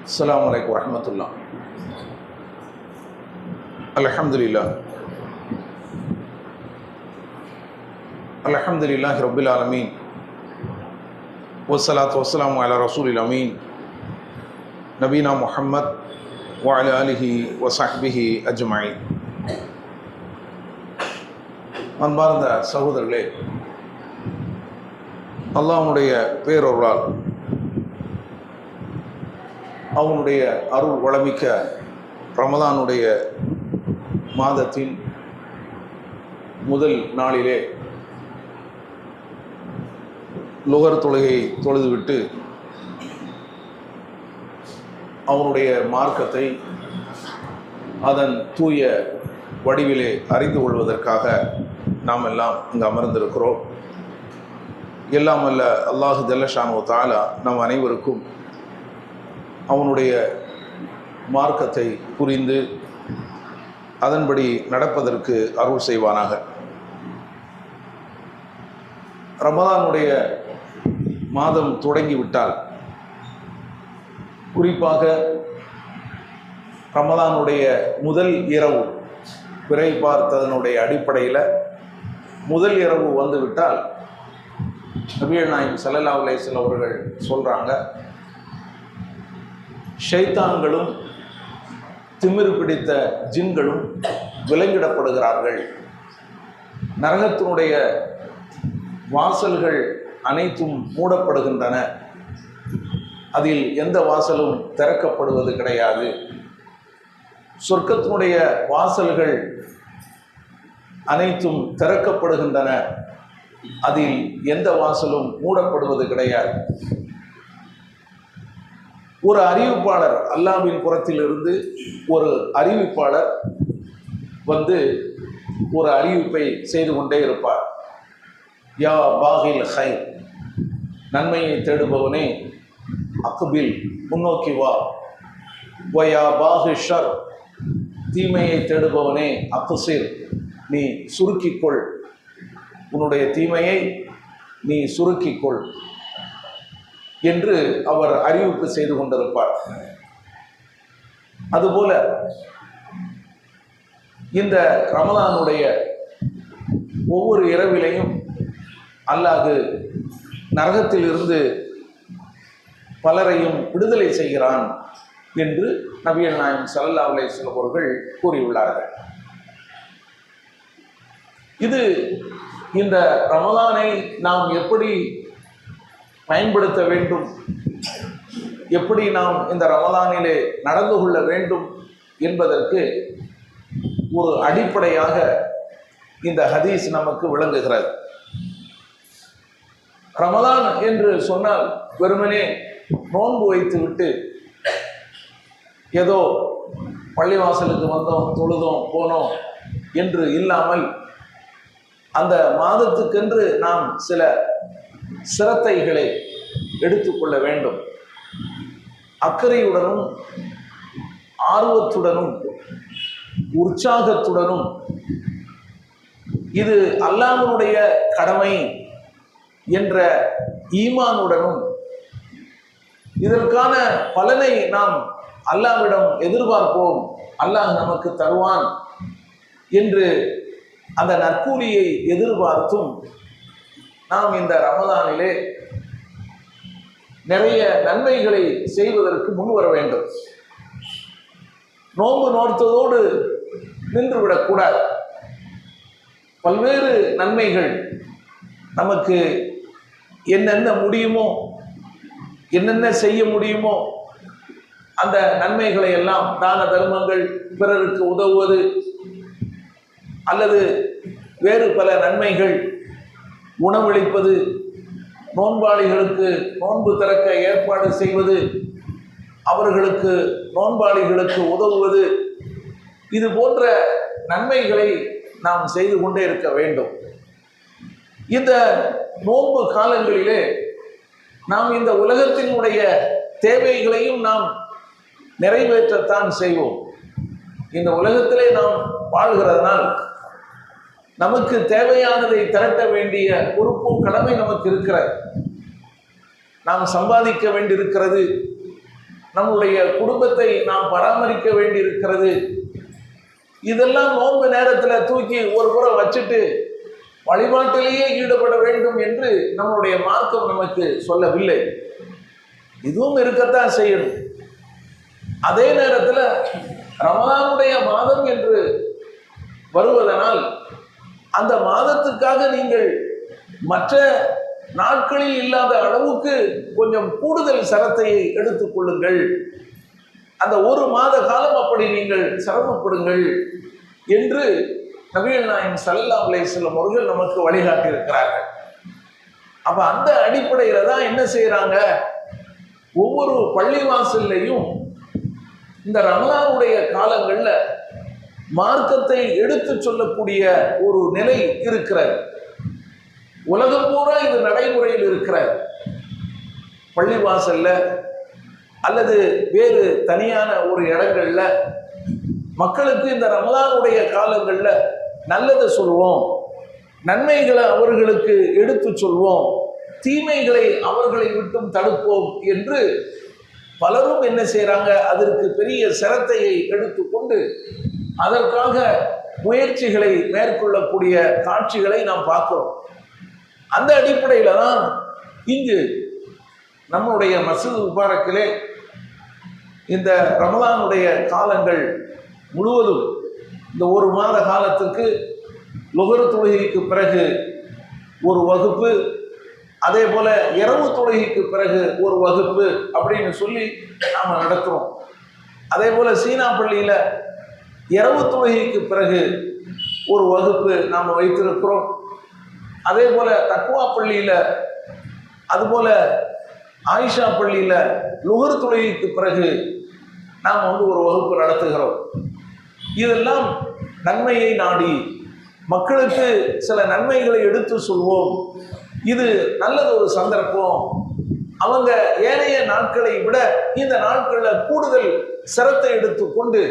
அஸ்ஸலாமு அலைக்கும் வரஹ்மத்துல்லாஹ். அல்ஹம்துலில்லாஹ் அல்ஹம்துலில்லாஹி ரப்பில் ஆலமீன் வஸ்ஸலாத்து வஸ்ஸலாமு அலா ரசூலில் அமீன் நபீனா முஹம்மத் வ அலா ஆலிஹி வ ஸஹ்பிஹி அஜ்மஈன். அன்பார்ந்த சகோதரர்களே, அல்லாஹ்வுடைய பேரருளால் அவனுடைய அருள் வளமிக்க ரமதானுடைய மாதத்தின் முதல் நாளிலே லுகர் தொழுகை தொழுதுவிட்டு அவனுடைய மார்க்கத்தை அதன் தூய வடிவிலே அறிந்து கொள்வதற்காக நாம் எல்லாம் இங்கு அமர்ந்திருக்கிறோம். எல்லாம் அல்ல அல்லாஹு ஜல்ல ஷானு தஆலா நம் அனைவருக்கும் அவனுடைய மார்க்கத்தை புரிந்து அதன்படி நடப்பதற்கு அருள் செய்வானாக. ரமதானுடைய மாதம் தொடங்கிவிட்டால், குறிப்பாக ரமதானுடைய முதல் இரவு பிறை பார்த்ததனுடைய அடிப்படையில் முதல் இரவு வந்துவிட்டால் நபிகள் நாயகம் ஸல்லல்லாஹு அலைஹி வஸல்லம் அவர்கள் சொல்கிறாங்க, ஷைத்தான்களும் திமிரு பிடித்த ஜின்களும் விலங்கிடப்படுகிறார்கள். நரகத்தினுடைய வாசல்கள் அனைத்தும் மூடப்படுகின்றன. அதில் எந்த வாசலும் திறக்கப்படுவது கிடையாது. சொர்க்கத்தினுடைய வாசல்கள் அனைத்தும் திறக்கப்படுகின்றன. அதில் எந்த வாசலும் மூடப்படுவது கிடையாது. ஒரு அறிவிப்பாளர், அல்லாஹ்வின் புறத்திலிருந்து ஒரு அறிவிப்பாளர் வந்து ஒரு அறிவிப்பை செய்து கொண்டே இருப்பார். யா பாகில் ஹைர், நன்மையை தேடுபவனே அக்பில், முன்னோக்கி வா. வயா பாகி ஷர், தீமையை தேடுபவனே அக்சிர், நீ சுருக்கிக்கொள். உன்னுடைய தீமையை நீ சுருக்கிக்கொள் என்று அவர் அறிவிப்பு செய்து கொண்டிருப்பார். அதுபோல இந்த ரமலானுடைய ஒவ்வொரு இரவிலையும் அல்லாஹ் நரகத்தில் இருந்து பலரையும் விடுதலை செய்கிறான் என்று நபிகள் நாயகம் ஸல்லல்லாஹு அலைஹி வஸல்லம் அவர்கள் கூறியுள்ளார்கள். இது இந்த ரமலானை நாம் எப்படி பயன்படுத்த வேண்டும், எப்படி நாம் இந்த ரமலானிலே நடந்து கொள்ள வேண்டும் என்பதற்கு ஒரு அடிப்படையாக இந்த ஹதீஸ் நமக்கு விளங்குகிறது. ரமலான் என்று சொன்னால் வெறுமனே நோன்பு வைத்துவிட்டு ஏதோ பள்ளிவாசலுக்கு வந்தோம், தொழுதோம், போனோம் என்று இல்லாமல், அந்த மாதத்துக்கென்று நாம் சில சிரத்தைகளை எடுத்துக்கொள்ள வேண்டும். அக்கறையுடனும் ஆர்வத்துடனும் உற்சாகத்துடனும் இது அல்லாஹ்வுடைய கடமை என்ற ஈமானுடனும் இதற்கான பலனை நாம் அல்லாஹ்விடம் எதிர்பார்ப்போம், அல்லாஹ் நமக்கு தருவான் என்று அந்த நற்கூலியை எதிர்பார்த்தும் நாம் இந்த ரமதானிலே நிறைய நன்மைகளை செய்வதற்கு முன் வர வேண்டும். நோன்பு நோர்த்ததோடு நின்றுவிடக்கூடாது. பல்வேறு நன்மைகள் நமக்கு என்னென்ன முடியுமோ, என்னென்ன செய்ய முடியுமோ அந்த நன்மைகளை எல்லாம், தான தர்மங்கள், பிறருக்கு உதவுவது அல்லது வேறு பல நன்மைகள், உணவளிப்பது, நோன்பாளிகளுக்கு நோன்பு திறக்க ஏற்பாடு செய்வது, அவர்களுக்கு நோன்பாளிகளுக்கு உதவுவது, இது போன்ற நன்மைகளை நாம் செய்து கொண்டே இருக்க வேண்டும். இந்த நோன்பு காலங்களிலே நாம் இந்த உலகத்தினுடைய தேவைகளையும் நாம் நிறைவேற்றத்தான் செய்வோம். இந்த உலகத்திலே நாம் வாழ்கிறதுனால் நமக்கு தேவையானதை திரட்ட வேண்டிய பொறுப்பும் கடமை நமக்கு இருக்கிறது. நாம் சம்பாதிக்க வேண்டியிருக்கிறது, நம்முடைய குடும்பத்தை நாம் பராமரிக்க வேண்டியிருக்கிறது. இதெல்லாம் நோன்பு நேரத்தில் தூக்கி ஒரு புறம் வச்சுட்டு வழிபாட்டிலேயே ஈடுபட வேண்டும் என்று நம்முடைய மார்க்கம் நமக்கு சொல்லவில்லை. இதுவும் இருக்கத்தான் செய்யணும். அதே நேரத்தில் ரமலானுடைய மாதம் என்று வருவதனால் அந்த மாதத்துக்காக நீங்கள் மற்ற நாட்களில் இல்லாத அளவுக்கு கொஞ்சம் கூடுதல் சிரத்தையை எடுத்துக் கொள்ளுங்கள். அந்த ஒரு மாத காலம் அப்படி நீங்கள் சிரமப்படுங்கள் என்று நபிகள் நாயகம் ஸல்லல்லாஹு அலைஹி வஸல்லம் அவர்கள் நமக்கு வழிகாட்டி இருக்கிறார்கள். அப்ப அந்த அடிப்படையில தான் என்ன செய்யறாங்க, ஒவ்வொரு பள்ளிவாசல்லையும் இந்த ரமலானுடைய காலங்கள்ல மார்க்கத்தை எடுத்து சொல்லக்கூடிய ஒரு நிலை இருக்கிறது. உலகம் பூரா இது நடைமுறையில் இருக்கிற பள்ளிவாசல்ல அல்லது வேறு தனியான ஒரு இடங்கள்ல மக்களுக்கு இந்த ரமலானுடைய காலங்கள்ல நல்லதை சொல்வோம், நன்மைகளை அவர்களுக்கு எடுத்து சொல்வோம், தீமைகளை அவர்களை விட்டும் தடுப்போம் என்று பலரும் என்ன செய்யறாங்க, அதற்கு பெரிய சிரத்தையை எடுத்துக்கொண்டு அதற்காக முயற்சிகளை மேற்கொள்ளக்கூடிய காட்சிகளை நாம் பார்க்கிறோம். அந்த அடிப்படையில தான் இங்கு நம்முடைய மஸ்ஜித் முபாரக்கிலே இந்த ரமலானுடைய காலங்கள் முழுவதும் இந்த ஒரு மாத காலத்துக்கு லுஹர் தொழுகைக்கு பிறகு ஒரு வகுப்பு, அதே போல இரவு தொழுகைக்கு பிறகு ஒரு வகுப்பு அப்படின்னு சொல்லி நாம் நடத்துகிறோம். அதே போல சீனா பள்ளியில் இரவு தொழுகைக்கு பிறகு ஒரு வகுப்பு நாம் வைத்திருக்கிறோம். அதே போல தக்வா பள்ளியில், அதுபோல ஆயிஷா பள்ளியில் லுஹர் தொழுகைக்கு பிறகு நாம் ஒரு வகுப்பு நடத்துகிறோம். இதெல்லாம் நன்மையை நாடி மக்களுக்கு சில நன்மைகளை எடுத்து சொல்வோம். இது நல்லது ஒரு சந்தர்ப்பம். அவங்க ஏனைய நாட்களை விட இந்த நாட்களில் கூடுதல் சிரத்தை எடுத்துக்கொண்டு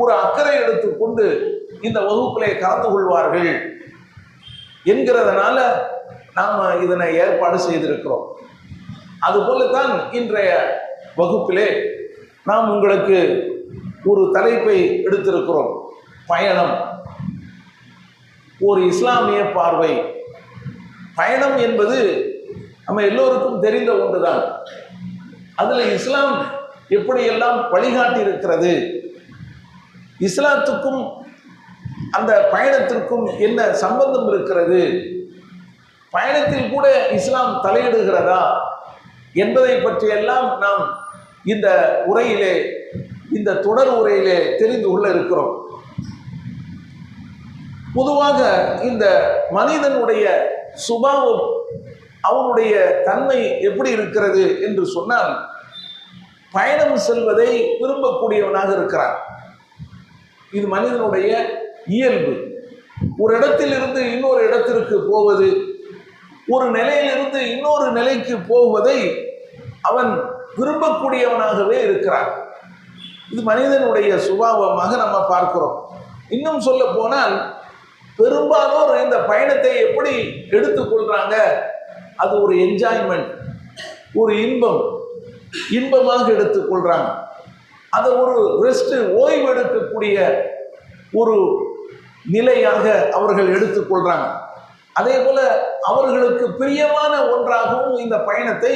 ஒரு அக்கறை எடுத்துக்கொண்டு இந்த வகுப்பிலே கலந்து கொள்வார்கள் என்கிறதுனால நாம் இதனை ஏற்பாடு செய்திருக்கிறோம். அதுபோலத்தான் இன்றைய வகுப்பிலே நாம் உங்களுக்கு ஒரு தலைப்பை எடுத்திருக்கிறோம். பயணம், ஒரு இஸ்லாமிய பார்வை. பயணம் என்பது நம்ம எல்லோருக்கும் தெரிந்த ஒன்றுதான். அதில் இஸ்லாம் எப்படியெல்லாம் வழிகாட்டி இருக்கிறது, இஸ்லாத்துக்கும் அந்த பயணத்திற்கும் என்ன சம்பந்தம் இருக்கிறது, பயணத்தில் கூட இஸ்லாம் தலையிடுகிறதா என்பதை பற்றியெல்லாம் நாம் இந்த உரையிலே, இந்த தொடர் உரையிலே தெரிந்து கொள்ள இருக்கிறோம். பொதுவாக இந்த மனிதனுடைய சுபாவம், அவனுடைய தன்மை எப்படி இருக்கிறது என்று சொன்னால், பயணம் செல்வதை விரும்பக்கூடியவனாக இருக்கிறான். இது மனிதனுடைய இயல்பு. ஒரு இடத்திலிருந்து இன்னொரு இடத்திற்கு போவது, ஒரு நிலையிலிருந்து இன்னொரு நிலைக்கு போவதை அவன் விரும்பக்கூடியவனாகவே இருக்கிறான். இது மனிதனுடைய சுபாவமாக நம்ம பார்க்கிறோம். இன்னும் சொல்ல போனால் பெரும்பாலோர் இந்த பயணத்தை எப்படி எடுத்துக்கொள்றாங்க, அது ஒரு என்ஜாய்மெண்ட், ஒரு இன்பமாக எடுத்துக்கொள்றாங்க. அதை ஒரு ரெஸ்ட், ஓய்வு எடுக்கக்கூடிய ஒரு நிலையாக அவர்கள் எடுத்துக்கொள்றாங்க. அதே போல அவர்களுக்கு பிரியமான ஒன்றாகவும் இந்த பயணத்தை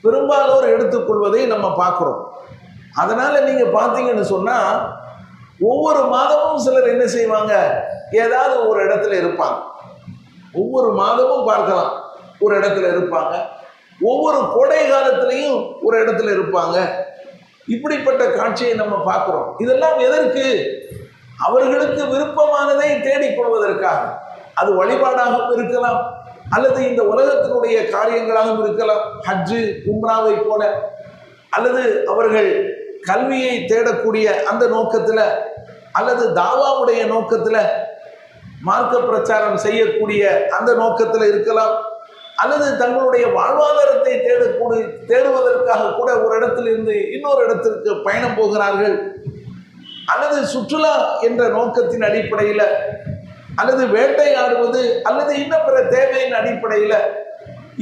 பெரும்பாலோர் எடுத்துக்கொள்வதை நம்ம பார்க்கிறோம். அதனால நீங்க பார்த்தீங்கன்னு சொன்னா, ஒவ்வொரு மாதமும் சிலர் என்ன செய்வாங்க, ஏதாவது ஒரு இடத்துல இருப்பாங்க. ஒவ்வொரு மாதமும் பார்க்கலாம், ஒரு இடத்துல இருப்பாங்க. ஒவ்வொரு கோடை காலத்திலையும் ஒரு இடத்துல இருப்பாங்க. இப்படிப்பட்ட காட்சியை நம்ம பார்க்கிறோம். இதெல்லாம் எதற்கு? அவர்களுக்கு விருப்பமானதை தேடிக்கொள்வதற்காக. அது வழிபாடாகவும் இருக்கலாம், அல்லது இந்த உலகத்தினுடைய காரியங்களாகவும் இருக்கலாம், ஹஜ்ஜு உம்ராவை போல, அல்லது அவர்கள் கல்வியை தேடக்கூடிய அந்த நோக்கத்தில், அல்லது தாவாவுடைய நோக்கத்தில், மார்க்க பிரச்சாரம் செய்யக்கூடிய அந்த நோக்கத்தில் இருக்கலாம், அல்லது தங்களுடைய வாழ்வாதாரத்தை தேடுவதற்காக கூட ஒரு இடத்திலிருந்து இன்னொரு இடத்திற்கு பயணம் போகிறார்கள், அல்லது சுற்றுலா என்ற நோக்கத்தின் அடிப்படையில், அல்லது வேட்டையாடுவது, அல்லது இன்னும் பிற தேவையின் அடிப்படையில்,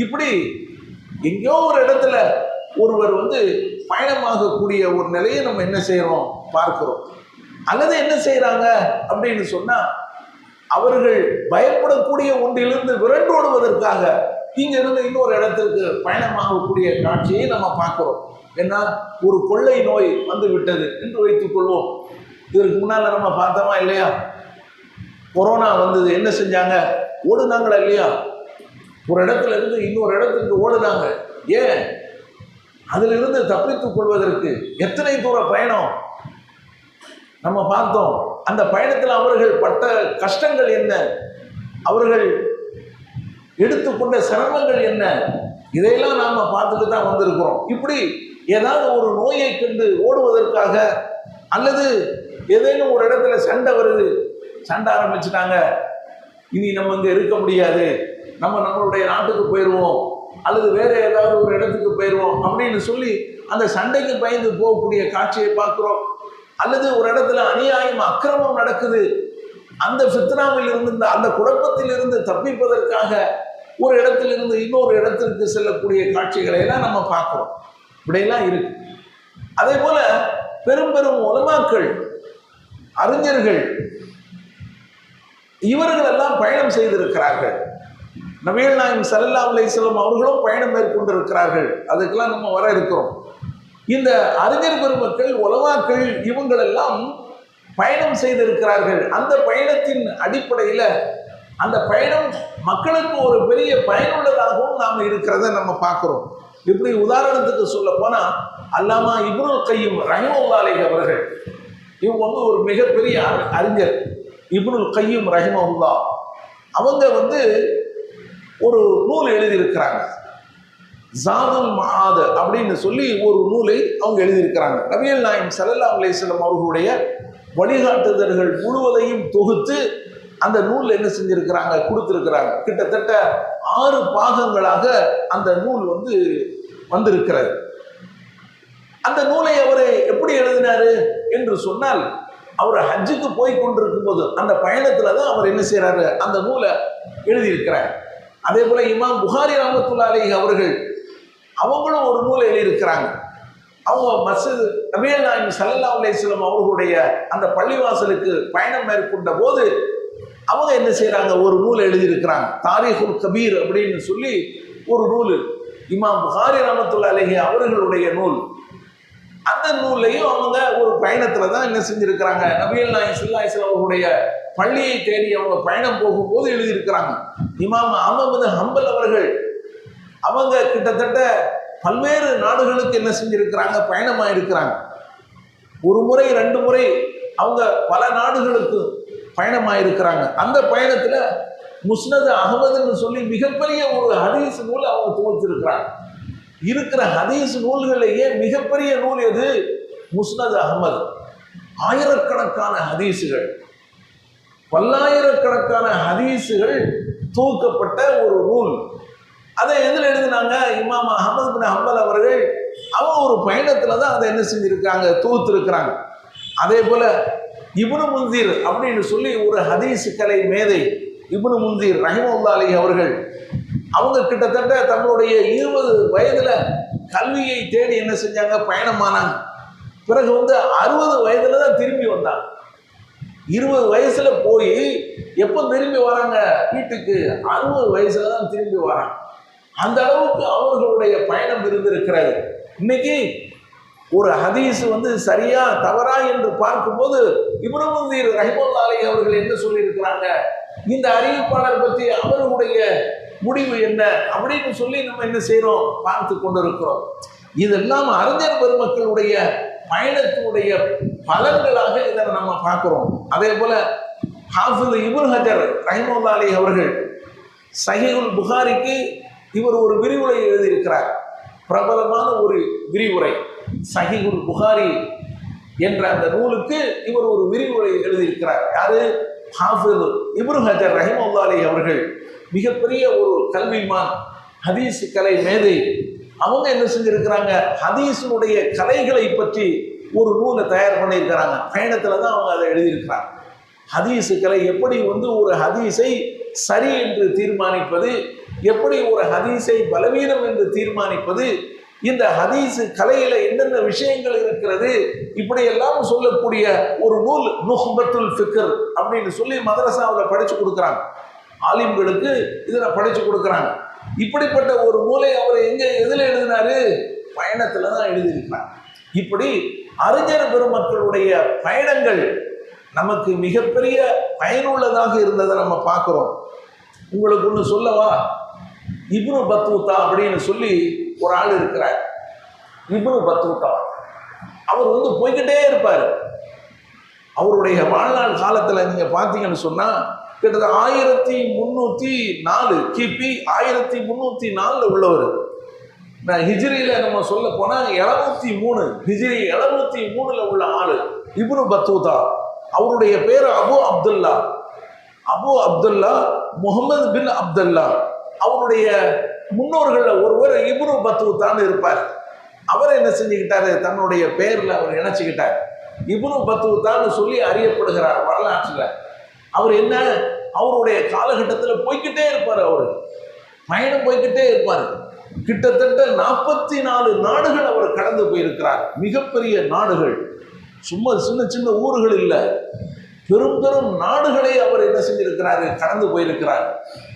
இப்படி எங்கேயோ ஒரு இடத்துல ஒருவர் பயணமாகக்கூடிய ஒரு நிலையை நம்ம என்ன செய்யறோம் பார்க்கிறோம். அல்லது என்ன செய்யறாங்க அப்படின்னு சொன்னா, அவர்கள் பயப்படக்கூடிய ஒன்றிலிருந்து விரண்டோடுவதற்காக இங்க இருந்து இன்னொரு இடத்திற்கு பயணமாகக்கூடிய காட்சியை நம்ம பார்க்கிறோம். ஏன்னா ஒரு கொள்ளை நோய் வந்து விட்டது என்று வைத்துக் கொள்வோம். இதற்கு முன்னால நம்ம பார்த்தோமா இல்லையா? கொரோனா வந்தது, என்ன செஞ்சாங்க? ஓடுனாங்களா இல்லையா? ஒரு இடத்துல இருந்து இன்னொரு இடத்துக்கு ஓடுனாங்க. ஏன்? அதுல இருந்து தப்பித்துக் கொள்வதற்கு எத்தனை தூர பயணம் நம்ம பார்த்தோம். அந்த பயணத்தில் அவர்கள் பட்ட கஷ்டங்கள் என்ன, அவர்கள் எடுத்துக்கொண்ட சிரமங்கள் என்ன, இதையெல்லாம் நாம பார்த்துட்டு தான் வந்திருக்கிறோம். இப்படி ஏதாவது ஒரு நோயை கண்டு ஓடுவதற்காக, அல்லது ஏதேனும் ஒரு இடத்துல சண்டை வருது, சண்டை ஆரம்பிச்சுட்டாங்க, இனி நம்ம இங்க இருக்க முடியாது, நம்மளுடைய நாட்டுக்கு போயிடுவோம், அல்லது வேற ஏதாவது ஒரு இடத்துக்கு போயிடுவோம் அப்படின்னு சொல்லி அந்த சண்டைக்கு பயந்து போகக்கூடிய காட்சியை பார்க்கிறோம். அல்லது ஒரு இடத்துல அநியாயம் அக்கிரமம் நடக்குது, அந்த ஃபித்னாவில் இருந்து அந்த குழப்பத்தில் இருந்து தப்பிப்பதற்காக ஒரு இடத்திலிருந்து இன்னொரு இடத்திற்கு செல்லக்கூடிய காட்சிகளை எல்லாம் நம்ம பார்க்கிறோம். இப்படியெல்லாம் இருக்கு. அதே போல பெரும் பெரும் உலமாக்கள், அறிஞர்கள், இவர்கள் எல்லாம் பயணம் செய்திருக்கிறார்கள். நபிகள் நாயகம் ஸல்லல்லாஹு அலைஹி வஸல்லம் அவர்களும் பயணம் மேற்கொண்டிருக்கிறார்கள். அதுக்கெல்லாம் நம்ம வர இருக்கிறோம். இந்த அறிஞர் பெருமக்கள், உலமாக்கள், இவங்களெல்லாம் பயணம் செய்திருக்கிறார்கள். அந்த பயணத்தின் அடிப்படையில் அந்த பயணம் மக்களுக்கு ஒரு பெரிய பயனுள்ளதாகவும் நாம் இருக்கிறத நம்ம பார்க்கிறோம். இப்படி உதாரணத்துக்கு சொல்ல போனா, அல்லாமா இப்னுல் கையும் ரஹிமஹுல்லாஹ் அலைஹி அவர்கள், இவங்க வந்து ஒரு மிகப்பெரிய அறிஞர். இப்னுல் கையும் ரஹிமஹுல்லாஹ் அவங்க ஒரு நூல் எழுதியிருக்கிறாங்க. ஜாதுல் மஆத் அப்படின்னு சொல்லி ஒரு நூலை அவங்க எழுதியிருக்கிறாங்க. நபிகள் நாயகம் ஸல்லல்லாஹு அலைஹி வஸல்லம் அவர்களுடைய வழிகாட்டுதல்கள் முழுவதையும் தொகுத்து அந்த நூல் என்ன செஞ்சிருக்கிறாங்க, கொடுத்திருக்கிறாங்க. கிட்டத்தட்ட 6 பாகங்களாக அந்த நூல் வந்திருக்கிறது. அந்த நூலை அவர் எப்படி எழுதினாரு என்று சொன்னால், அவர் ஹஜ்ஜுக்கு போய் கொண்டிருக்கும் போது அந்த பயணத்துல தான் அவர் என்ன செய்யறாரு, அந்த நூலை எழுதியிருக்கிறார். அதே போல இமாம் புகாரி ரஹ்மத்துல்லாஹி அலைஹி அவர்கள் அவங்களும் ஒரு நூலை எழுதியிருக்கிறாங்க. அவங்க மஸ்ஜித் நபிகள் நாயகம் ஸல்லல்லாஹு அலைஹி வஸல்லம் அவர்களுடைய அந்த பள்ளிவாசலுக்கு பயணம் மேற்கொண்ட போது அவங்க என்ன செய்யறாங்க, ஒரு நூல் எழுதியிருக்கிறாங்க. தாரீகுல் கபீர் அப்படின்னு சொல்லி ஒரு நூல், இமாம் புகாரி ரஹ்மத்துல்லாஹி அலைஹி அவர்களுடைய நூல். அந்த நூலையும் அவங்க ஒரு பயணத்துல தான் என்ன செஞ்சிருக்கிறாங்க, நபிகள் நாயகம் ஸல்லல்லாஹு அலைஹி வஸல்லம் அவர்களுடைய பள்ளியை தேடி அவங்க பயணம் போகும்போது எழுதியிருக்கிறாங்க. இமாம் அஹ்மத் பின் ஹம்பல் அவர்கள் அவங்க கிட்டத்தட்ட பல்வேறு நாடுகளுக்கு என்ன செஞ்சிருக்கிறாங்க, பயணமாக இருக்கிறாங்க. ஒரு முறை 2 முறை அவங்க பல நாடுகளுக்கு பயணமாக இருக்கிறாங்க. அந்த பயணத்துல முஸ்னத் அஹ்மதுன்னு சொல்லி மிகப்பெரிய ஒரு ஹதீஸ் நூல் அவங்க தொகுத்திருக்கிறாங்க. இருக்கிற ஹதீஸ் நூல்களிலேயே மிகப்பெரிய நூல் எது? முஸ்னத் அஹ்மத். ஆயிரக்கணக்கான ஹதீஸுகள், பல்லாயிரக்கணக்கான ஹதீஸுகள் தொகுக்கப்பட்ட ஒரு நூல். அதை எதில் எழுதினாங்க? இமாம் அஹ்மத் பின் ஹம்பல் அவர்கள் அவங்க ஒரு பயணத்துல தான் அதை என்ன செஞ்சிருக்காங்க, தொகுத்திருக்கிறாங்க. அதே போல இப்னு முன்திர் அப்படின்னு சொல்லி ஒரு ஹதீஸ் கலை மேதை இப்னு முன்திர் ரஹிமஹுல்லாஹ் அலைஹி அவர்கள் அவங்க கிட்டத்தட்ட தங்களுடைய 20 வயதுல கல்வியை தேடி என்ன செஞ்சாங்க, பயணமானாங்க. பிறகு 60 வயதுல தான் திரும்பி வந்தாங்க. 20 வயசுல போய் எப்போ திரும்பி வராங்க வீட்டுக்கு? 60 வயசுல தான் திரும்பி வராங்க. அந்த அளவுக்கு அவர்களுடைய பயணம் இருந்திருக்கிறது. இன்னைக்கு ஒரு ஹதீஸ் சரியா தவறா என்று பார்க்கும்போது இப்னு முன்திர் ரஹிமஹுல்லாஹ் அலைஹி அவர்கள் என்ன சொல்லியிருக்கிறாங்க, இந்த அறிவிப்பாளர் பற்றி அவர்களுடைய முடிவு என்ன அப்படின்னு சொல்லி நம்ம என்ன செய்யறோம், பார்த்து கொண்டிருக்கிறோம். இதெல்லாம் அறிஞர் பெருமக்களுடைய பயணத்தினுடைய பலன்களாக இதை நம்ம பார்க்கிறோம். அதே போல ஹாஃபிஸ் இப்னு ஹஜர் ரஹிமஹுல்லாஹ் அலைஹி அவர்கள் சஹீஹுல் புகாரிக்கு இவர் ஒரு விரிவுரை எழுதியிருக்கிறார். பிரபலமான ஒரு விரிவுரை சஹீஹுல் புகாரி என்ற அந்த நூலுக்கு இவர் ஒரு விரிவுரை எழுதியிருக்கிறார். யாரு? ஹாஃபிஸ் இப்னு ஹஜர் ரஹிமஹுல்லாஹ் அலைஹி அவர்கள். மிகப்பெரிய ஒரு கல்விமான், ஹதீஸ் கலை மேதை. அவங்க என்ன செஞ்சிருக்கிறாங்க, ஹதீஸினுடைய கலைகளை பற்றி ஒரு நூலை தயார் பண்ணியிருக்கிறாங்க. பயணத்துல தான் அவங்க அதை எழுதியிருக்கிறாங்க. ஹதீஸ் கலை எப்படி ஒரு ஹதீஸை சரி என்று தீர்மானிப்பது, எப்படி ஒரு ஹதீஸை பலவீனம் என்று தீர்மானிப்பது, இந்த ஹதீஸ் கலையில என்னென்ன விஷயங்கள் இருக்கிறது இப்படி எல்லாம் சொல்லக்கூடிய ஒரு நூல் நுஹ்பத்துல் ஃபிக்ர் அப்படின்னு சொல்லி மதரசாவில் படிச்சு கொடுக்குறாங்க. ஆலிம்களுக்கு இதில் படிச்சு கொடுக்குறாங்க. இப்படிப்பட்ட ஒரு நூலை அவர் எதில் எழுதினாரு? பயணத்துல தான் எழுதியிருக்கிறார். இப்படி அறிஞர் பெருமக்களுடைய பயணங்கள் நமக்கு மிகப்பெரிய பயனுள்ளதாக இருந்ததை நம்ம பார்க்கிறோம். உங்களுக்கு ஒன்று சொல்லவா? இப்னு பத்தூத்தா அப்படின்னு சொல்லி ஒரு ஆள் இருக்கிறார். இப்னு பத்தூத்தா அவர் போய்கிட்டே இருப்பார். அவருடைய வாழ்நாள் காலத்தில் நீங்க பார்த்தீங்கன்னு சொன்னா கிட்டத்தட்ட 1304 கிபி 1304 உள்ளவர். ஹிஜ்ரியில நம்ம சொல்ல போனா 703 ஹிஜ்ரி 703 உள்ள ஆளு இப்னு பத்தூதா. அவருடைய பேர் அபு அப்துல்லா முகமது பின் அப்துல்லா. அவருடைய முன்னோர்கள ஒருவர் இப்னு பத்தூத்தான்னு இருப்பார். அவர் என்ன செஞ்சுக்கிட்டாரு? தன்னுடைய பெயர்ல அவர் இணைச்சுக்கிட்டார். இப்னு பத்தூத்தான்னு சொல்லி அறியப்படுகிறார் வரலாற்றுல. அவர் என்ன, அவருடைய காலகட்டத்தில் போய்கிட்டே இருப்பார். அவர் பயணம் போய்கிட்டே இருப்பார். கிட்டத்தட்ட 44 நாடுகள் அவர் கடந்து போயிருக்கிறார். மிகப்பெரிய நாடுகள், சும்மா சின்ன சின்ன ஊர்கள் இல்லை, பெரும் பெரும் நாடுகளை அவர் என்ன செஞ்சிருக்கிறாரு? கடந்து போயிருக்கிறார்.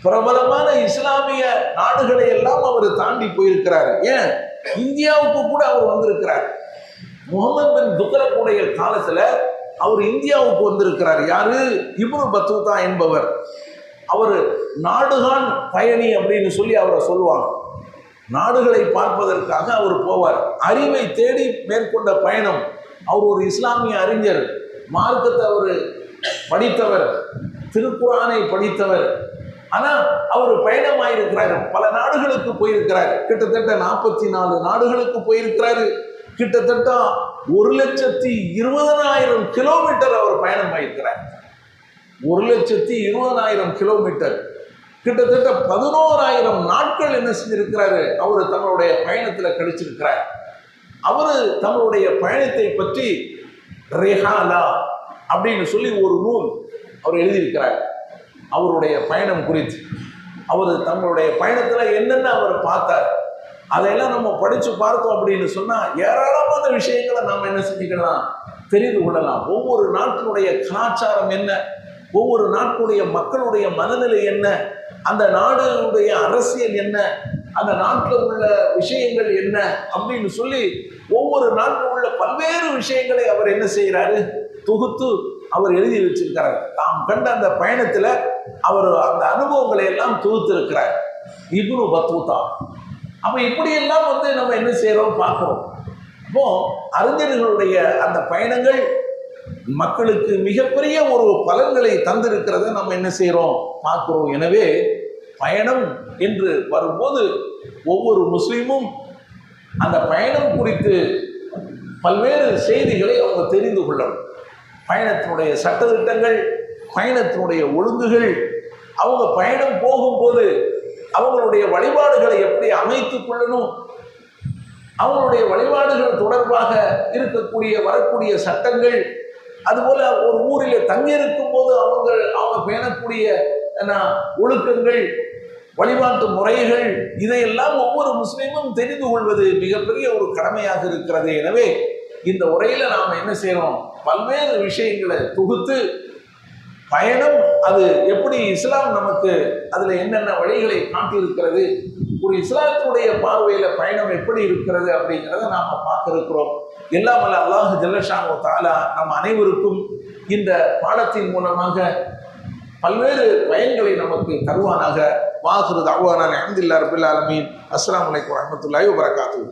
பிரபலமான இஸ்லாமிய நாடுகளை எல்லாம் அவர் தாண்டி போயிருக்கிறார். ஏன், இந்தியாவுக்கு கூட அவர் வந்திருக்கிறார். முகமது பின் துக்லக்குடைய காலத்துல அவர் இந்தியாவுக்கு வந்திருக்கிறார். யாரு? இப்னு பத்தூதா என்பவர். அவர் நாடுகான் பயணி அப்படின்னு சொல்லி அவரை சொல்லுவாங்க. நாடுகளை பார்ப்பதற்காக அவர் போவார். அறிவை தேடி மேற்கொண்ட பயணம். அவர் ஒரு இஸ்லாமிய அறிஞர், மார்க்கத்தை அவர் படித்தவர், திருக்குரானை படித்தவர். ஆனா அவர் பயணமாயிருக்கிறார், பல நாடுகளுக்கு போயிருக்கிறார். கிட்டத்தட்ட 44 நாடுகளுக்கு போயிருக்கிறாரு. கிட்டத்தட்ட 1,20,000 கிலோமீட்டர் அவர் பயணமாயிருக்கிறார். 1,20,000 கிலோமீட்டர், கிட்டத்தட்ட 11,000 நாட்கள் என்ன செஞ்சிருக்கிறாரு? அவர் தன்னுடைய பயணத்துல கழிச்சிருக்கிறார். அவரு தன்னுடைய பயணத்தை பற்றி ரெஹாலா அப்படின்னு சொல்லி ஒரு நூல் அவர் எழுதியிருக்கிறார். அவருடைய பயணம் குறித்து அவர் தங்களுடைய பயணத்துல என்னென்ன அவர் பார்த்தார் அதையெல்லாம் நம்ம படிச்சு பார்த்தோம் அப்படின்னு சொன்னா ஏராளமான விஷயங்களை நாம் என்ன செஞ்சுக்கலாம், தெரிந்து கொள்ளலாம். ஒவ்வொரு நாட்டினுடைய கலாச்சாரம் என்ன, ஒவ்வொரு நாட்டுடைய மக்களுடைய மனநிலை என்ன, அந்த நாடுடைய அரசியல் என்ன, அந்த நாட்டில் உள்ள விஷயங்கள் என்ன அப்படின்னு சொல்லி ஒவ்வொரு நாட்டில் உள்ள பல்வேறு விஷயங்களை அவர் என்ன செய்கிறாரு? தொகுத்து அவர் எழுதி வச்சிருக்கிறார். தாம் கண்ட அந்த பயணத்துல அவர் அந்த அனுபவங்களை எல்லாம் தொகுத்து இருக்கிறார் இப்னு பத்தூதா. அப்ப இப்படியெல்லாம் நம்ம என்ன செய்யறோம், பார்க்கிறோம். அப்போ அறிஞர்களுடைய அந்த பயணங்கள் மக்களுக்கு மிகப்பெரிய ஒரு பலன்களை தந்திருக்கிறத நம்ம என்ன செய்யறோம், பார்க்கிறோம். எனவே பயணம் என்று வரும்போது ஒவ்வொரு முஸ்லீமும் அந்த பயணம் குறித்து பல்வேறு செய்திகளை அவங்க தெரிந்து கொள்ளணும். பயணத்தினுடைய சட்டதிட்டங்கள், பயணத்தினுடைய ஒழுங்குகள், அவங்க பயணம் போகும்போது அவங்களுடைய வழிபாடுகளை எப்படி அமைத்துக் கொள்ளணும், அவங்களுடைய வழிபாடுகள் தொடர்பாக இருக்கக்கூடிய வரக்கூடிய சட்டங்கள், அதுபோல ஒரு ஊரில் தங்கியிருக்கும் போது அவங்க பேணக்கூடிய ஒழுக்கங்கள், வழிபாட்டு முறைகள், இதையெல்லாம் ஒவ்வொரு முஸ்லீமும் தெரிந்து கொள்வது மிகப்பெரிய ஒரு கடமையாக இருக்கிறது. எனவே இந்த உரையில நாம் என்ன செய்யறோம், பல்வேறு விஷயங்களை தொகுத்து பயணம் அது எப்படி இஸ்லாம் நமக்கு அதுல என்னென்ன வழிகளை காட்டியிருக்கிறது, ஒரு இஸ்லாத்தினுடைய பார்வையில பயணம் எப்படி இருக்கிறது அப்படிங்கிறத நாம பார்க்க இருக்கிறோம். எல்லாம் வல்ல அல்லாஹ் ஜல்லஷானு தஆலா நம் அனைவருக்கும் இந்த பாடத்தின் மூலமாக பல்வேறு பயன்களை நமக்கு தருவானாக. வாஹிரு தஅவானா அல்ஹம்துலில்லாஹி ரப்பில் ஆலமீன். அஸ்ஸலாமு அலைக்கும் வரஹ்மத்துல்லாஹி வபரகாத்துஹு.